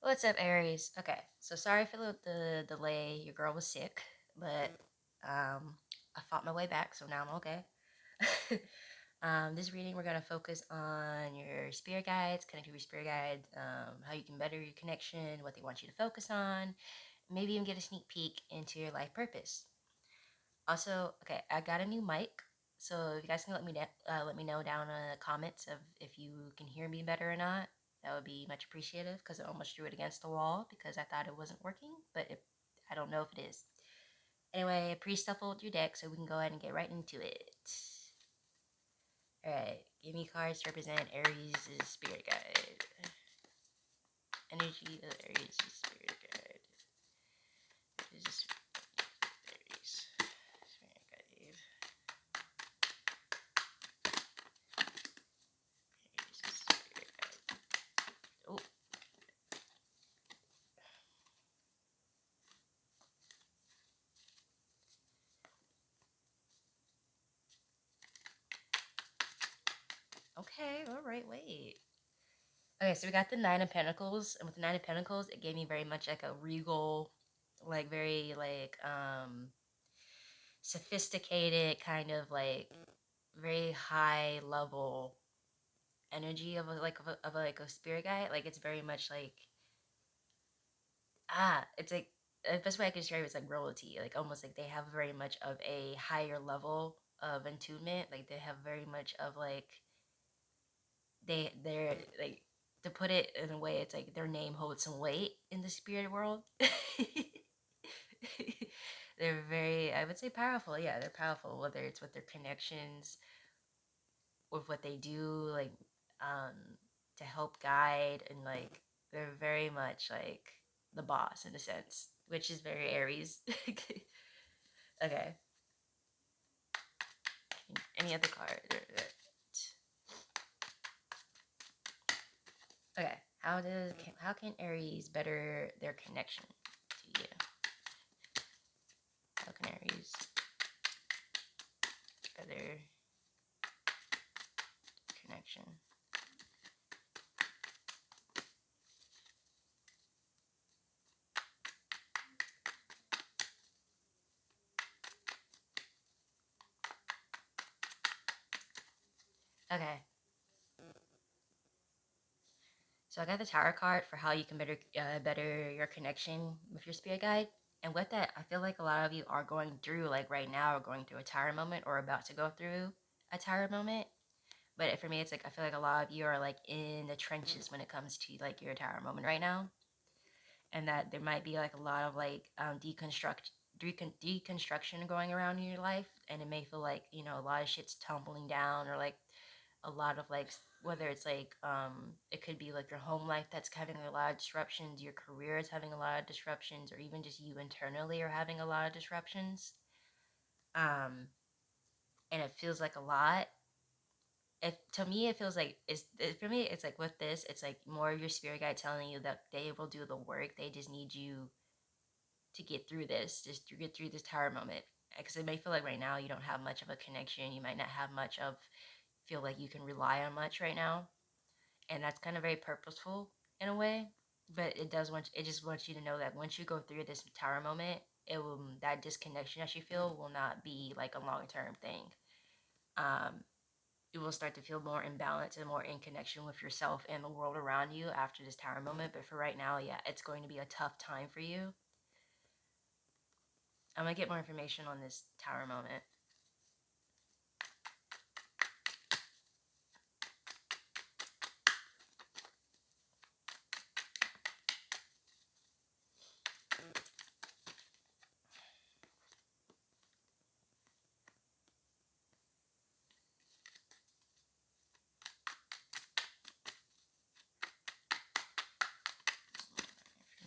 What's up, Aries? Okay, so sorry for the delay. Your girl was sick, but I fought my way back, so now I'm okay. This reading, we're going to focus on your spirit guides, connect with your spirit guide, how you can better your connection, what they want you to focus on, maybe even get a sneak peek into your life purpose. Also, okay, I got a new mic, so if you guys can let me know down in the comments of if you can hear me better or not. That would be much appreciative because I almost drew it against the wall because I thought it wasn't working, but I don't know if it is. Anyway, pre-shuffled your deck so we can go ahead and get right into it. All right, give me cards to represent Aries' spirit guide. Energy of Aries' spirit guide. What is this? Aries spirit guide. Aries' spirit guide. Oh, okay, all right, wait. Okay, so we got the Nine of Pentacles, and with the Nine of Pentacles, it gave me very much like a regal, like very like sophisticated kind of like very high level energy of like a spirit guide. Like it's very much like it's like the best way I can describe it is like royalty. Like almost like they have very much of a higher level of attunement. Like they have very much of like they're like, to put it in a way, it's like their name holds some weight in the spirit world. They're very, I would say, powerful. Yeah, they're powerful, whether it's with their connections, with what they do, like um to help guide, and like they're very much like the boss in a sense, which is very Aries. Okay. Any other card? Okay. How can Aries better their connection to you? How can Aries better connection? Okay. So I got the Tower card for how you can better your connection with your spirit guide. And with that, I feel like a lot of you are going through, like right now, or going through a tower moment, or about to go through a tower moment. But for me, it's like I feel like a lot of you are like in the trenches when it comes to like your tower moment right now, and that there might be like a lot of like deconstruction going around in your life, and it may feel like a lot of shit's tumbling down, or like a lot of like whether it's like it could be like your home life that's having a lot of disruptions, your career is having a lot of disruptions, or even just you internally are having a lot of disruptions. um and it feels like a lot. It To me it feels like for me it's like with this, it's like more your spirit guide telling you that they will do the work. They just need you to get through this, just to get through this tower moment, because it may feel like right now you don't have much of a connection, you might not have much of feel like you can rely on much right now, and that's kind of very purposeful in a way. But it just wants you to know that once you go through this tower moment, it will that disconnection that you feel will not be like a long-term thing. um you will start to feel more in balance and more in connection with yourself and the world around you after this tower moment. But for right now, yeah, it's going to be a tough time for you. I'm gonna get more information on this tower moment.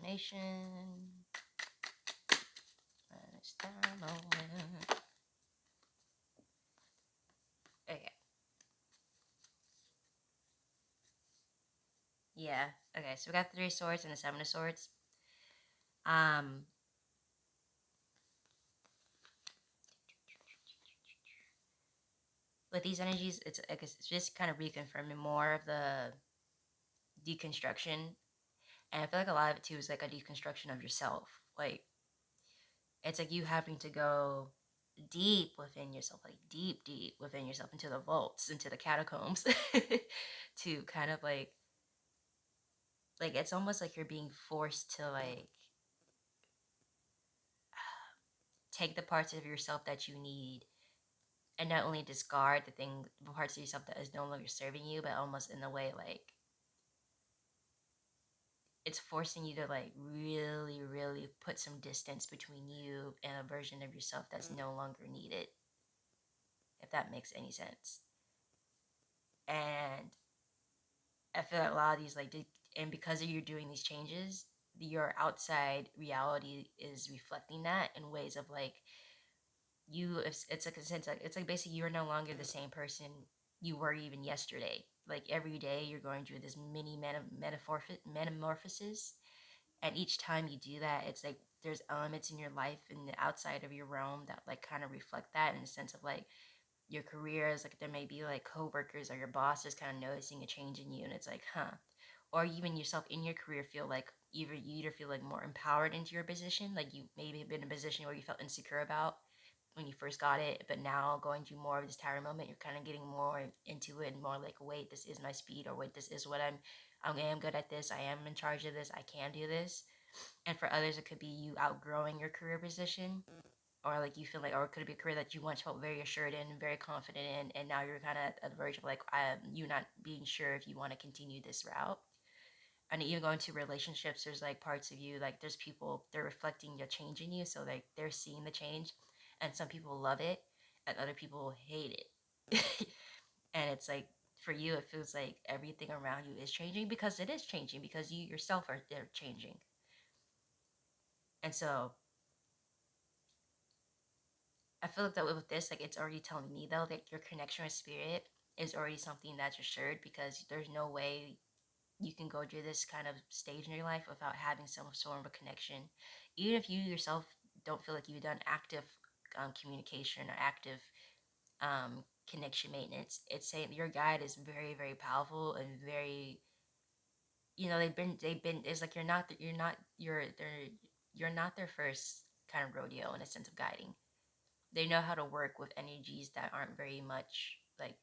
Information. This tower moment. Okay. Yeah. Okay. So we got the Three of Swords and the Seven of Swords. Um, with these energies, it's I guess it's just kind of reconfirming more of the deconstruction. And I feel like a lot of it too is like a deconstruction of yourself. Like it's like you having to go deep within yourself, like deep, deep within yourself, into the vaults, into the catacombs, to kind of like it's almost like you're being forced to like take the parts of yourself that you need and not only discard the parts of yourself that is no longer serving you, but almost in a way like it's forcing you to like really, really put some distance between you and a version of yourself that's no longer needed, if that makes any sense. And I feel like a lot of these and because of you doing these changes, your outside reality is reflecting that in ways of like it's like a sense like it's like basically you're no longer the same person you were even yesterday. Like every day you're going through this mini metamorphosis, and each time you do that, it's like there's elements in your life and the outside of your realm that like kind of reflect that in the sense of like your careers, like there may be like coworkers or your boss is kind of noticing a change in you, and it's like, huh. Or even yourself in your career feel like you either feel like more empowered into your position, like you maybe have been in a position where you felt insecure about when you first got it, but now going through more of this tower moment, you're kind of getting more into it and more like, wait, this is my speed, or wait, this is what I am good at this, I am in charge of this, I can do this. And for others, it could be you outgrowing your career position, or like you feel like, or it could be a career that you once felt very assured in, very confident in, and now you're kind of at the verge of like you not being sure if you want to continue this route. And even going to relationships, there's like parts of you, like there's people, they're reflecting the change in you, so like they're seeing the change, and some people love it, and other people hate it. And it's like for you, it feels like everything around you is changing because it is changing because you yourself are they're changing, and so I feel like that with this, like it's already telling me though that your connection with spirit is already something that's assured because there's no way you can go through this kind of stage in your life without having some sort of a connection. Even if you yourself don't feel like you've done active communication or active connection maintenance, it's saying your guide is very, very powerful and very, they've been, it's like you're not their first kind of rodeo in a sense of guiding. They know how to work with energies that aren't very much like,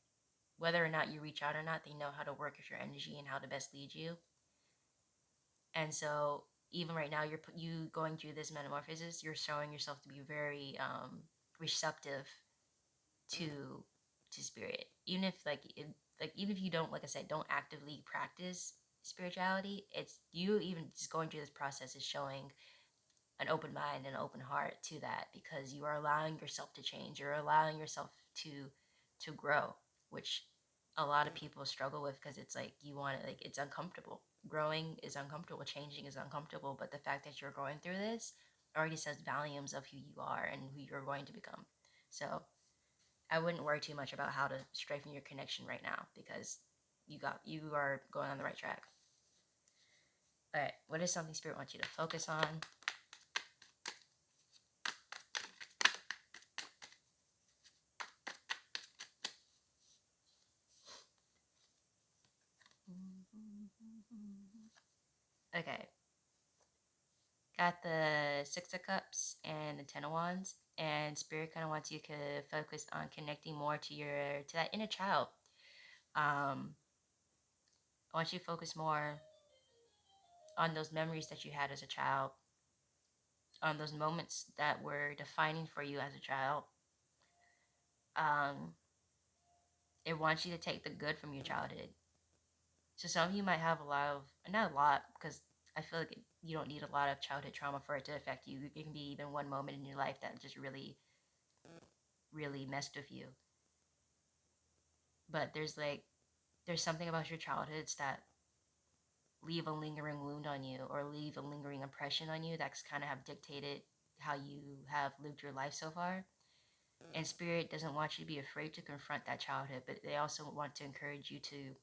whether or not you reach out or not, they know how to work with your energy and how to best lead you. And so even right now, you going through this metamorphosis, you're showing yourself to be very receptive to spirit. Even if like even if you don't, like I said, don't actively practice spirituality, it's you even just going through this process is showing an open mind and an open heart to that, because you are allowing yourself to change. You're allowing yourself to grow, which a lot of people struggle with because it's like you want it, like it's uncomfortable. Growing is uncomfortable, changing is uncomfortable, but the fact that you're going through this already says volumes of who you are and who you're going to become. So I wouldn't worry too much about how to strengthen your connection right now because you are going on the right track. All right, what is something spirit wants you to focus on? Okay, got the Six of Cups and the Ten of Wands, and Spirit kind of wants you to focus on connecting more to that inner child. I want you to focus more on those memories that you had as a child, on those moments that were defining for you as a child. Um, it wants you to take the good from your childhood. So some of you might have a lot of, not a lot, because I feel like you don't need a lot of childhood trauma for it to affect you. It can be even one moment in your life that just really, really messed with you. But there's something about your childhoods that leave a lingering wound on you or leave a lingering impression on you that's kind of have dictated how you have lived your life so far. And spirit doesn't want you to be afraid to confront that childhood, but they also want to encourage you to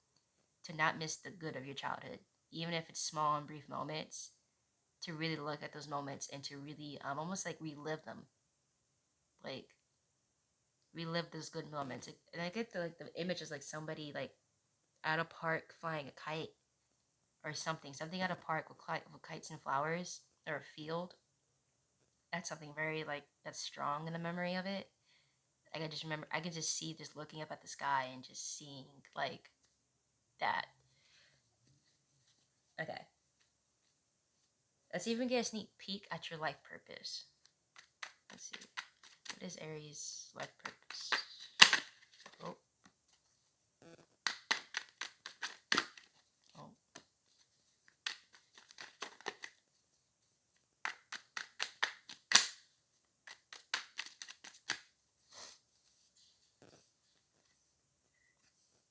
not miss the good of your childhood, even if it's small and brief moments. To really look at those moments and to really almost like relive them, like relive those good moments. And I get the image is like somebody like at a park flying a kite, or something at a park with kites and flowers or a field. That's something very like that's strong in the memory of it. I can just remember, I can just see just looking up at the sky and just seeing like that. Okay, let's even get a sneak peek at your life purpose. Let's see, what is Aries' life purpose? Oh, oh.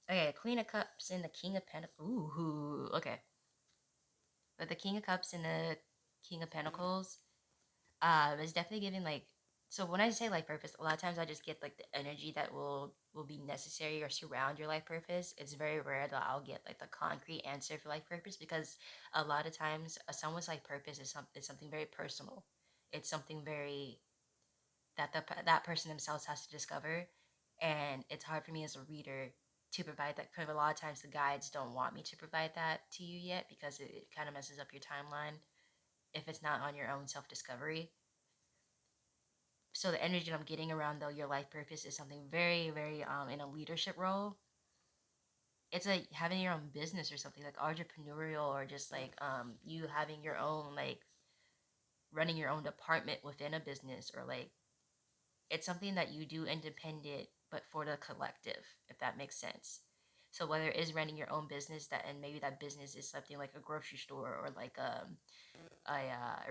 Okay, Queen of Cups and the King of Pentacles. Ooh, okay. But the King of Cups and the King of Pentacles is definitely giving like, so when I say life purpose, a lot of times I just get like the energy that will be necessary or surround your life purpose. It's very rare that I'll get like the concrete answer for life purpose, because a lot of times someone's life purpose is something very personal. It's something very that that person themselves has to discover, and it's hard for me as a reader to provide that, because a lot of times the guides don't want me to provide that to you yet, because it kind of messes up your timeline if it's not on your own self discovery. So the energy that I'm getting around though your life purpose is something very, very in a leadership role. It's like having your own business or something like entrepreneurial, or just like you having your own like running your own department within a business, or like it's something that you do independent but for the collective, if that makes sense. So whether it is running your own business, that and maybe that business is something like a grocery store, or like a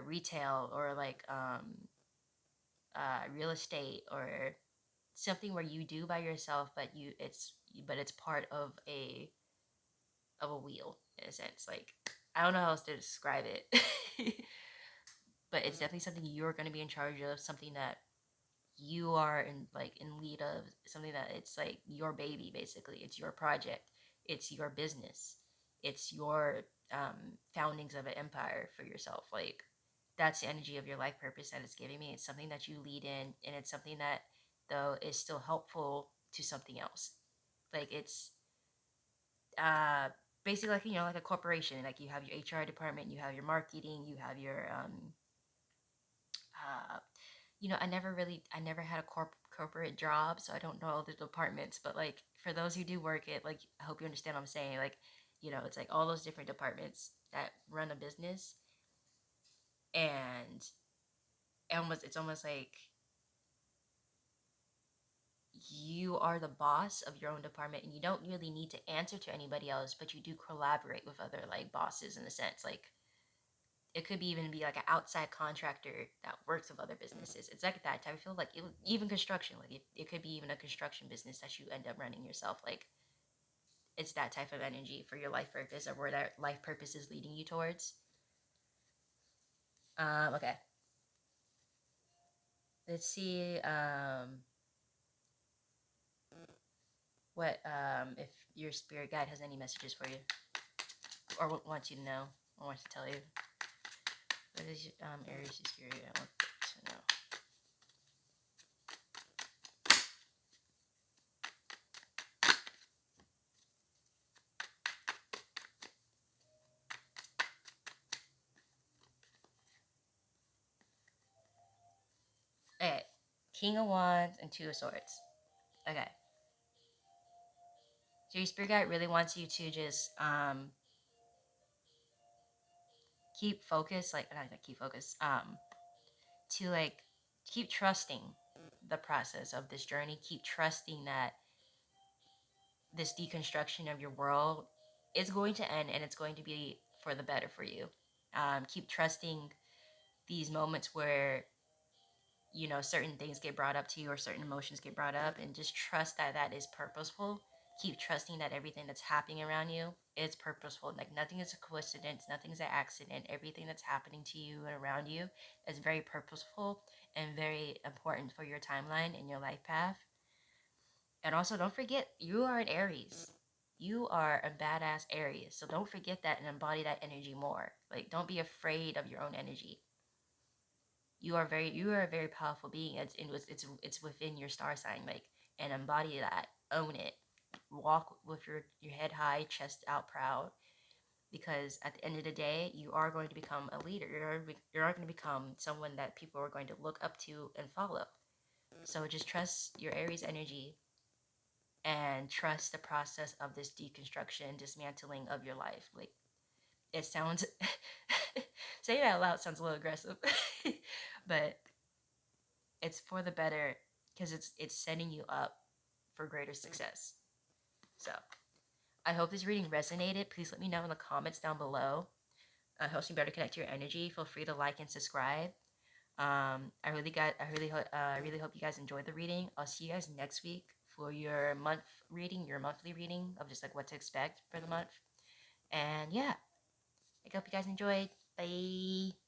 retail, or like real estate, or something where you do by yourself, but it's part of a wheel in a sense. Like, I don't know how else to describe it. But it's definitely something you're going to be in charge of, something that you are in lead of, something that it's like your baby basically. It's your project, it's your business, it's your foundings of an empire for yourself. Like, that's the energy of your life purpose that it's giving me. It's something that you lead in, and it's something that though is still helpful to something else. Like, it's uh basically like, like a corporation. Like, you have your HR department, you have your marketing, you have your uh I never had a corporate job, so I don't know all the departments. But like, for those who do work it, like, I hope you understand what I'm saying. Like, it's like all those different departments that run a business, and it's almost like you are the boss of your own department, and you don't really need to answer to anybody else, but you do collaborate with other like bosses in a sense. Like, it could be even be like an outside contractor that works with other businesses. It's like that type. I feel like even construction, like it could be even a construction business that you end up running yourself. Like, it's that type of energy for your life purpose, or where that life purpose is leading you towards. Okay. Let's see. What if your spirit guide has any messages for you, or wants you to know, or wants to tell you? What is Aries' spirit? I want to know. Okay. King of Wands and Two of Swords. Okay. So your spirit guide really wants you to just keep focus, like not keep focus, to like keep trusting the process of this journey. Keep trusting that this deconstruction of your world is going to end, and it's going to be for the better for you. Keep trusting these moments where certain things get brought up to you, or certain emotions get brought up, and just trust that that is purposeful. Keep trusting that everything that's happening around you is purposeful. Like, nothing is a coincidence, nothing's an accident. Everything that's happening to you and around you is very purposeful and very important for your timeline and your life path. And also, don't forget, you are an Aries. You are a badass Aries. So don't forget that and embody that energy more. Like, don't be afraid of your own energy. You are a very powerful being. It's within your star sign. Like, and embody that. Own it. Walk with your head high, chest out, proud. because at the end of the day, you are going to become a leader. You're going to become someone that people are going to look up to and follow. So just trust your Aries energy and trust the process of this deconstruction, dismantling of your life. Like, it sounds, saying it out loud sounds a little aggressive, but it's for the better because it's setting you up for greater success. So I hope this reading resonated. Please let me know in the comments down below. Helps me better connect to your energy. Feel free to like and subscribe. I really hope you guys enjoyed the reading. I'll see you guys next week for your monthly reading of just like what to expect for the month. And yeah, I hope you guys enjoyed. Bye.